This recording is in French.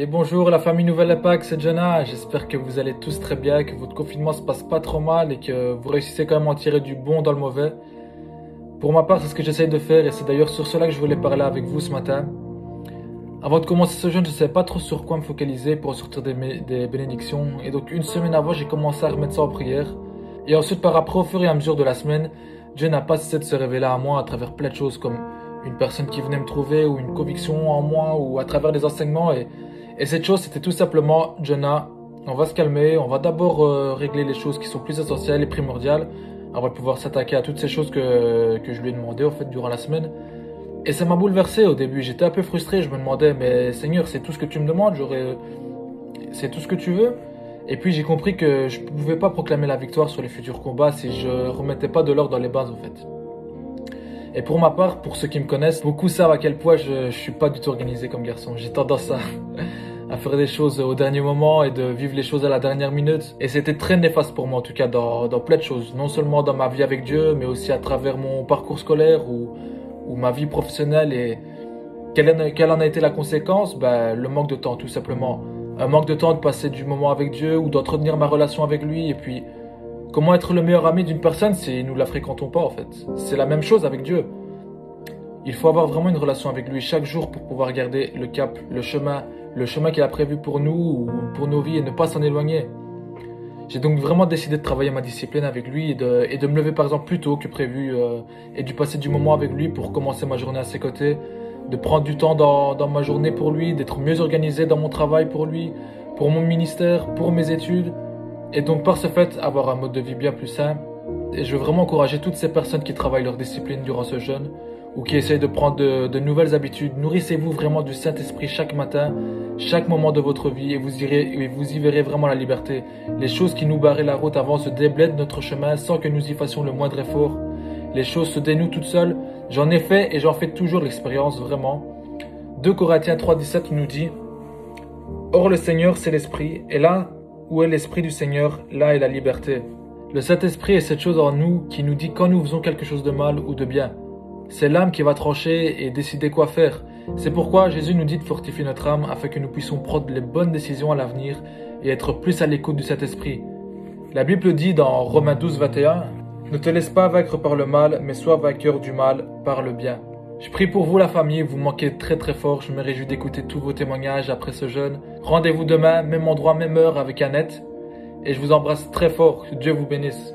Et bonjour la famille Nouvelle Impact, c'est Jenna. J'espère que vous allez tous très bien, que votre confinement se passe pas trop mal et que vous réussissez quand même à en tirer du bon dans le mauvais. Pour ma part, c'est ce que j'essaye de faire et c'est d'ailleurs sur cela que je voulais parler avec vous ce matin. Avant de commencer ce jeûne, je ne savais pas trop sur quoi me focaliser pour sortir des bénédictions. Et donc une semaine avant, j'ai commencé à remettre ça en prière. Et ensuite, par après, au fur et à mesure de la semaine, Dieu n'a pas cessé de se révéler à moi à travers plein de choses comme une personne qui venait me trouver ou une conviction en moi ou à travers des enseignements. Et cette chose, c'était tout simplement, Jonah, on va se calmer, on va d'abord régler les choses qui sont plus essentielles et primordiales. On va pouvoir s'attaquer à toutes ces choses que je lui ai demandé en fait durant la semaine. Et ça m'a bouleversé au début, j'étais un peu frustré, je me demandais, mais Seigneur, c'est tout ce que tu me demandes, c'est tout ce que tu veux? Et puis j'ai compris que je ne pouvais pas proclamer la victoire sur les futurs combats si je remettais pas de l'ordre dans les bases en fait. Et pour ma part, pour ceux qui me connaissent, beaucoup savent à quel point je suis pas du tout organisé comme garçon. J'ai tendance à faire des choses au dernier moment et de vivre les choses à la dernière minute. Et c'était très néfaste pour moi en tout cas dans plein de choses. Non seulement dans ma vie avec Dieu, mais aussi à travers mon parcours scolaire ou ma vie professionnelle. Et quelle en a été la conséquence? Le manque de temps tout simplement. Un manque de temps de passer du moment avec Dieu ou d'entretenir ma relation avec lui. Et puis, comment être le meilleur ami d'une personne si nous la fréquentons pas en fait? C'est la même chose avec Dieu. Il faut avoir vraiment une relation avec lui chaque jour pour pouvoir garder le cap, le chemin qu'il a prévu pour nous ou pour nos vies et ne pas s'en éloigner. J'ai donc vraiment décidé de travailler ma discipline avec lui et de me lever par exemple plus tôt que prévu et de passer du moment avec lui pour commencer ma journée à ses côtés, de prendre du temps dans ma journée pour lui, d'être mieux organisé dans mon travail pour lui, pour mon ministère, pour mes études. Et donc par ce fait, avoir un mode de vie bien plus sain. Et je veux vraiment encourager toutes ces personnes qui travaillent leur discipline durant ce jeûne ou qui essayent de prendre de nouvelles habitudes. Nourrissez-vous vraiment du Saint-Esprit chaque matin, chaque moment de votre vie et vous y verrez vraiment la liberté. Les choses qui nous barraient la route avant se déblaient de notre chemin sans que nous y fassions le moindre effort. Les choses se dénouent toutes seules. J'en ai fait et j'en fais toujours l'expérience vraiment. 2 Corinthiens 3,17 nous dit « Or le Seigneur c'est l'Esprit et là où est l'Esprit du Seigneur, là est la liberté. » Le Saint-Esprit est cette chose en nous qui nous dit quand nous faisons quelque chose de mal ou de bien. C'est l'âme qui va trancher et décider quoi faire. C'est pourquoi Jésus nous dit de fortifier notre âme afin que nous puissions prendre les bonnes décisions à l'avenir et être plus à l'écoute du Saint-Esprit. La Bible dit dans Romains 12,21 « Ne te laisse pas vaincre par le mal, mais sois vainqueur du mal par le bien. » Je prie pour vous la famille, vous manquez très très fort, je me réjouis d'écouter tous vos témoignages après ce jeûne. Rendez-vous demain, même endroit, même heure avec Annette. Et je vous embrasse très fort, que Dieu vous bénisse.